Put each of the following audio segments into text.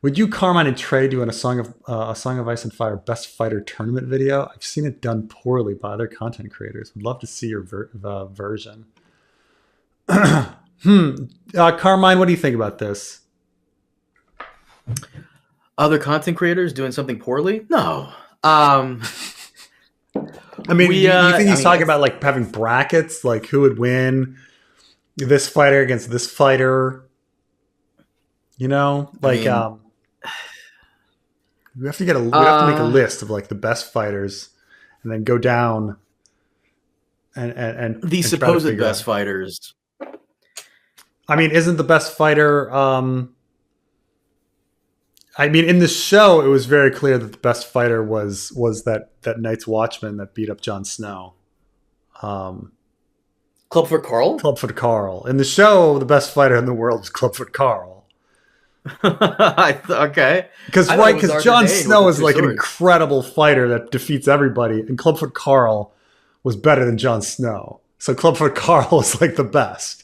Would you, Carmine, and Trey do in a Song of Ice and Fire Best Fighter tournament video? I've seen it done poorly by other content creators. Would love to see your version. Carmine, what do you think about this? Other content creators doing something poorly? No. I mean, you think he's talking about like having brackets, like who would win this fighter against this fighter? You know, like we have to we have to make a list of like the best fighters, and then go down and the supposed best fighters. I mean, isn't the best fighter? I mean, in the show, it was very clear that the best fighter was that Night's Watchman that beat up Jon Snow. Clubfoot Carl? Clubfoot Carl. In the show, the best fighter in the world is Clubfoot Carl. Okay. Because Jon Snow is like an incredible fighter that defeats everybody, and Clubfoot Carl was better than Jon Snow. So Clubfoot Carl is like the best.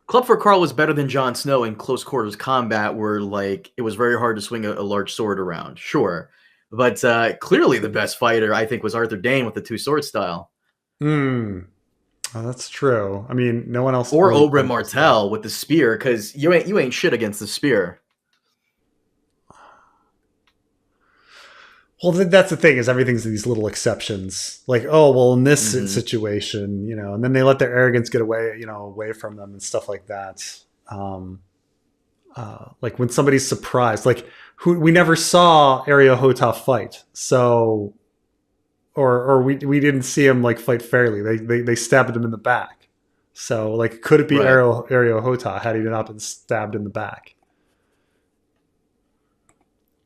Clubfoot Carl was better than Jon Snow in close quarters combat, where like it was very hard to swing a large sword around. Sure, but clearly the best fighter I think was Arthur Dayne with the two sword style. Oh, that's true. I mean, no one else. Or Oberyn Martell with the spear, because you ain't shit against the spear. Well, that's the thing, is everything's these little exceptions. Like, oh, well, in this situation, you know, and then they let their arrogance get away from them and stuff like that. Like when somebody's surprised, like we never saw Ariel Hota fight, so, or we didn't see him like fight fairly. They stabbed him in the back. So like, could it be Ariel Hota had he not been stabbed in the back?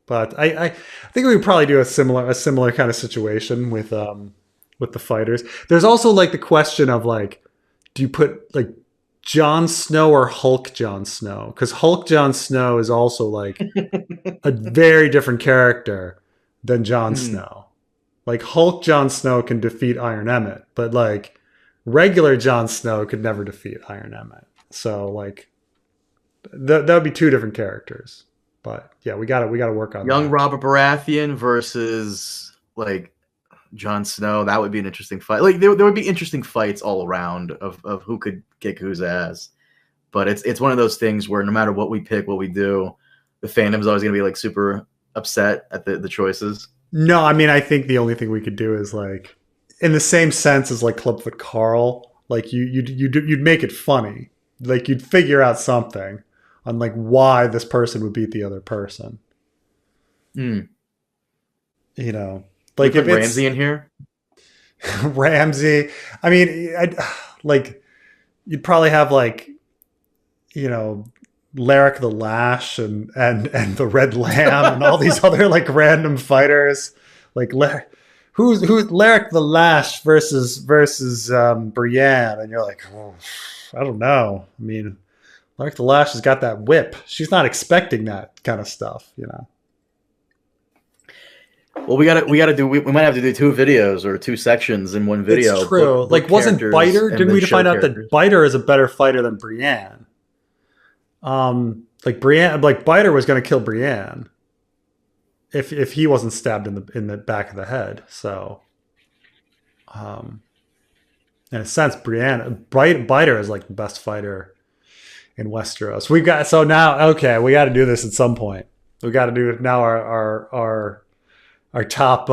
But I think we would probably do a similar kind of situation with the fighters. There's also like the question of like, do you put like Jon Snow or Hulk Jon Snow? Because Hulk Jon Snow is also like a very different character than Jon Snow. Like Hulk Jon Snow can defeat Iron Emmett, but like regular Jon Snow could never defeat Iron Emmett. So like that would be two different characters. But yeah, we gotta work on young Robert Baratheon versus like Jon Snow. That would be an interesting fight. Like there would be interesting fights all around of who could kick whose ass. But it's one of those things where no matter what we pick, what we do, the fandom's always gonna be like super upset at the choices. No, I mean, I think the only thing we could do is like, in the same sense as like Clubfoot Carl, like you'd make it funny. Like you'd figure out something on like why this person would beat the other person. You know, like if it's Ramsey in here, Ramsey. I mean, like you'd probably have like, you know, Larrick the Lash and the Red Lamb and all these other like random fighters. Like who's Larrick the Lash versus Brienne, and you're like, oh, I don't know. I mean, Larrick the Lash has got that whip. She's not expecting that kind of stuff, you know. Well, we might have to do two videos or two sections in one video. It's true. Like, wasn't Biter? Didn't we find out that Biter is a better fighter than Brienne? Like Brienne, like Biter was going to kill Brienne if he wasn't stabbed in the back of the head. So, in a sense, Biter is like the best fighter in Westeros. We got we got to do this at some point. We got to do it now. Our top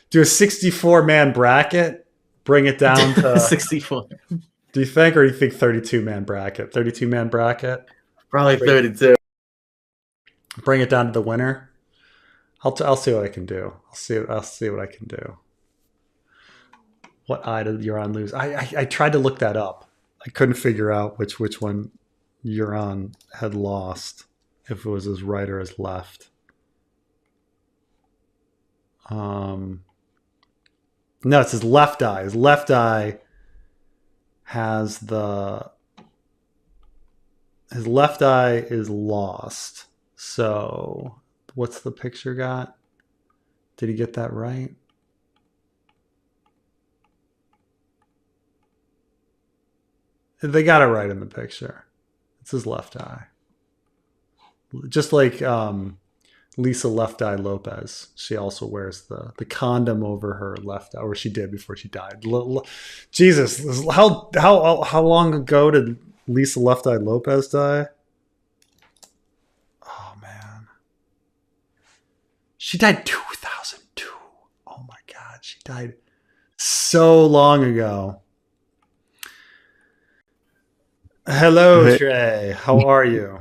do a 64-man bracket. Bring it down to 64. Do you think, or do you think 32-man bracket? 32-man bracket. Probably 32. Bring it down to the winner. I'll see what I can do. I'll see what I can do. What eye did Euron lose? I tried to look that up. I couldn't figure out which one Euron had lost, if it was his right or his left. No, it's his left eye. His left eye his left eye is lost. So what's the picture got? Did he get that right? They got it right in the picture. It's his left eye. just like Lisa Left Eye Lopez. She also wears the condom over her left eye, or she did before she died. Jesus, how long ago did Lisa Left Eye Lopez die? Oh man, she died 2002. Oh my god, she died so long ago. Hello, Hey, Trey. How are you?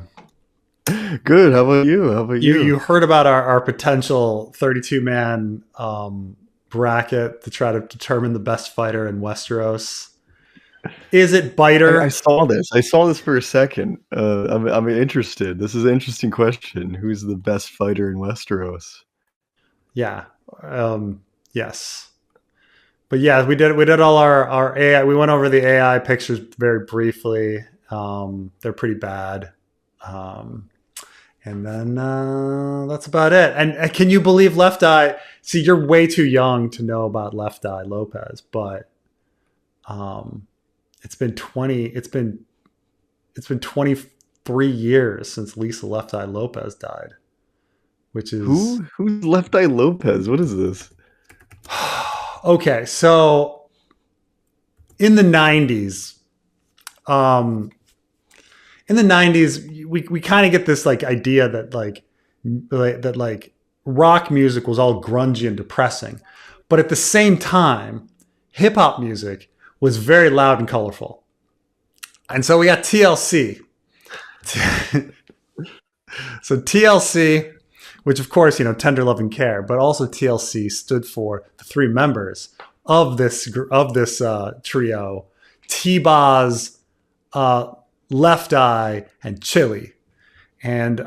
good. How about you? How about you? You heard about our potential 32 man bracket to try to determine the best fighter in Westeros. Is it I Biter? saw this. I saw this for a second. I'm interested. This is an interesting question. Who's the best fighter in Westeros? Yeah. Yes. But yeah, we did all our AI. We went over the AI pictures very briefly. They're pretty bad. Um, and then that's about it. And can you believe Left Eye? See, you're way too young to know about Left Eye Lopez, but um, it's been 20. It's been 23 years since Lisa Left Eye Lopez died, which is Who's Left Eye Lopez? What is this? okay. So in the 90s, um, we kind of get this like idea that like rock music was all grungy and depressing, but at the same time, hip hop music was very loud and colorful. And so we got TLC. So TLC, which of course, Tender Love and Care, but also TLC stood for the three members of this trio: T-Boz, Left Eye, and Chili. And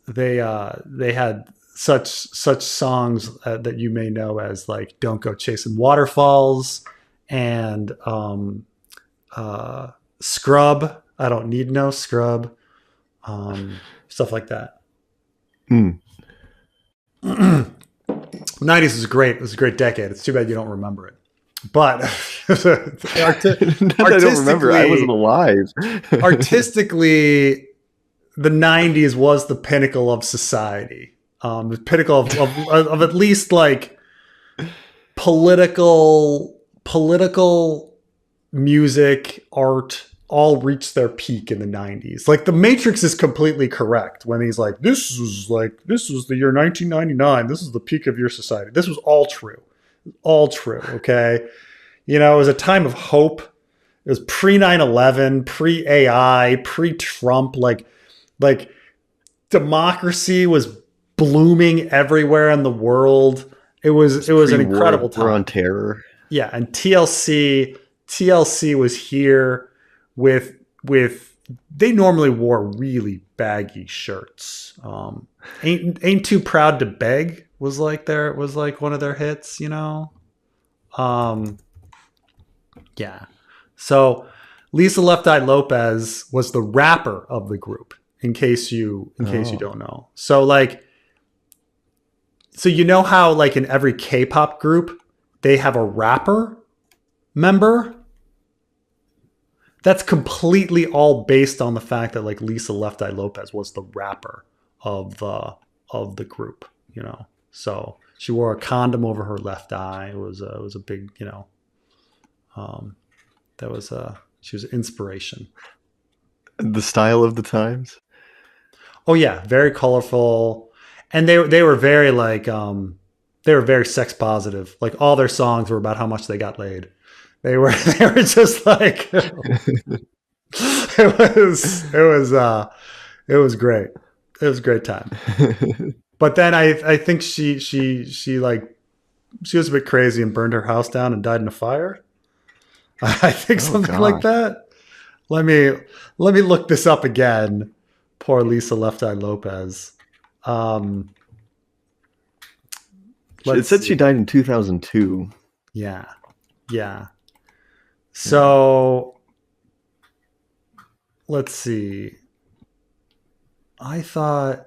they had such songs that you may know as like "Don't Go Chasing Waterfalls" and Scrub. I don't need no scrub. Stuff like that. Hmm. 90s was great. It was a great decade. It's too bad you don't remember it. But I don't remember. I wasn't alive. artistically, the 90s was the pinnacle of society. The pinnacle of at least like political music, art, all reached their peak in the 90s. Like the Matrix is completely correct when he's like, this was the year 1999. This is the peak of your society. This was all true. All true. Okay. It was a time of hope. It was pre 9/11, pre AI, pre Trump. Like democracy was blooming everywhere in the world. It was an incredible time. War on Terror. Yeah, and TLC was here with they normally wore really baggy shirts. Ain't Too Proud to Beg was like one of their hits, yeah. So Lisa Left Eye Lopez was the rapper of the group, in case you don't know. So how like in every K-pop group they have a rapper member? That's completely all based on the fact that like Lisa Left Eye Lopez was the rapper of the group, So she wore a condom over her left eye. It was a big, she was an inspiration. The style of the times. Oh yeah, very colorful, and they were very like they were very sex positive. Like all their songs were about how much they got laid. They were just like it was great. It was a great time. But then I think she was a bit crazy and burned her house down and died in a fire. I think something like that. Let me look this up again. Poor Lisa Left Eye Lopez. It said she died in 2002. Yeah. So let's see. I thought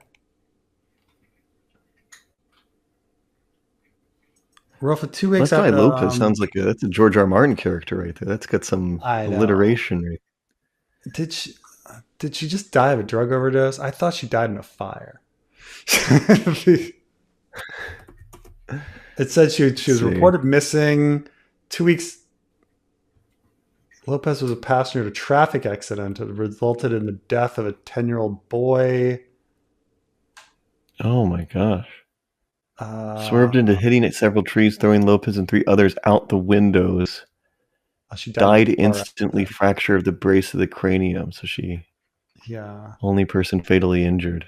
roughly 2 weeks Left Eye after. Lopez sounds like that's a George R. Martin character right there. That's got some alliteration right. Did she? Did she just die of a drug overdose? I thought she died in a fire. It said she was See. reported missing 2 weeks. Lopez was a passenger in a traffic accident that resulted in the death of a 10-year-old boy. Oh my gosh. Swerved into hitting at several trees, throwing Lopez and 3 others out the windows. She Died instantly, fracture of the base of the cranium. So she, only person fatally injured.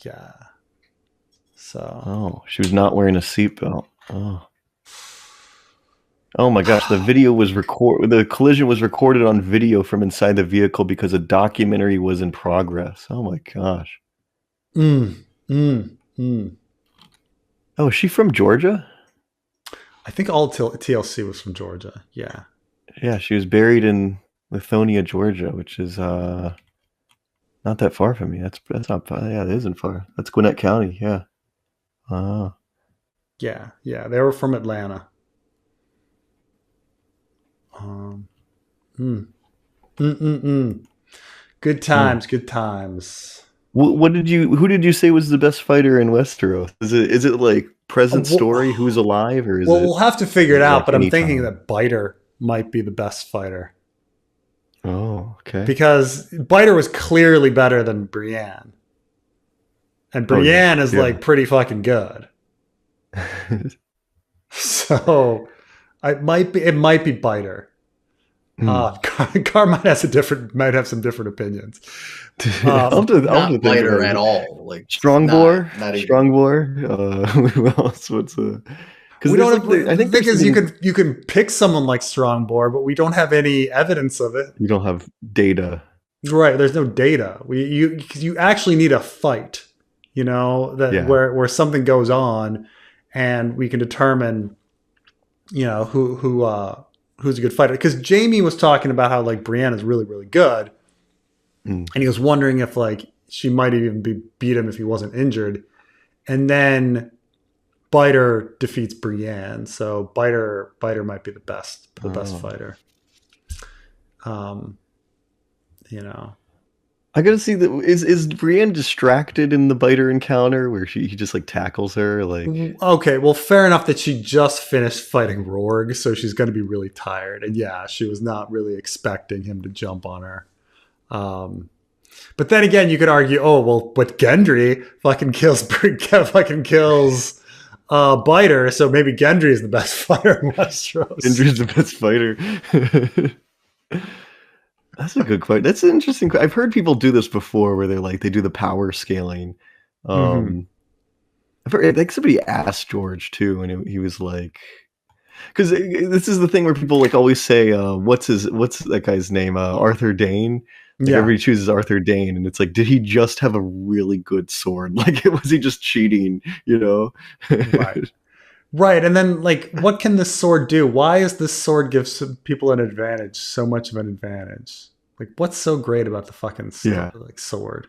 Yeah. So. Oh, she was not wearing a seatbelt. Oh my gosh, the video was the collision was recorded on video from inside the vehicle because a documentary was in progress. Oh my gosh. Oh, is she from Georgia? I think all TLC was from Georgia. Yeah. Yeah, she was buried in Lithonia, Georgia, which is not that far from me. That's not far. Yeah, it isn't far. That's Gwinnett County. Yeah. Yeah. They were from Atlanta. Good times. Good times. Who did you say was the best fighter in Westeros? Is it like present story, who's alive, or is it? Well, we'll have to figure it out, but I'm thinking that Biter might be the best fighter. Oh, okay. Because Biter was clearly better than Brienne. And Brienne is like pretty fucking good. So it might be Biter. Carmine might have some different opinions. Not Biter at all. Like Strongboar. Strongboar. Who else? We don't have, I think because you can pick someone like Strongboar, but we don't have any evidence of it. You don't have data, right? There's no data. You actually need a fight, where something goes on, and we can determine, who's a good fighter. Because Jamie was talking about how like Brienne is really, really good, and he was wondering if like she might even beat him if he wasn't injured, and then Biter defeats Brienne, so Biter might be the best fighter. I gotta see that. Is Brienne distracted in the Biter encounter where he just like tackles her? Like, okay, well, fair enough that she just finished fighting Rorg, so she's gonna be really tired, and she was not really expecting him to jump on her. But then again, you could argue, but Gendry fucking kills Biter, so maybe Gendry is the best fighter in Westeros. Gendry's the best fighter. That's a good question. That's an interesting. I've heard people do this before, where they do the power scaling. I've heard, like, somebody asked George too, and he was like, because this is the thing where people like always say, what's that guy's name? Arthur Dayne. Like, everybody chooses Arthur Dayne, and it's like, did he just have a really good sword? Like, was he just cheating? Right. And then, like, what can this sword do? Why is this sword give some people an advantage, so much of an advantage? Like, what's so great about the fucking sword?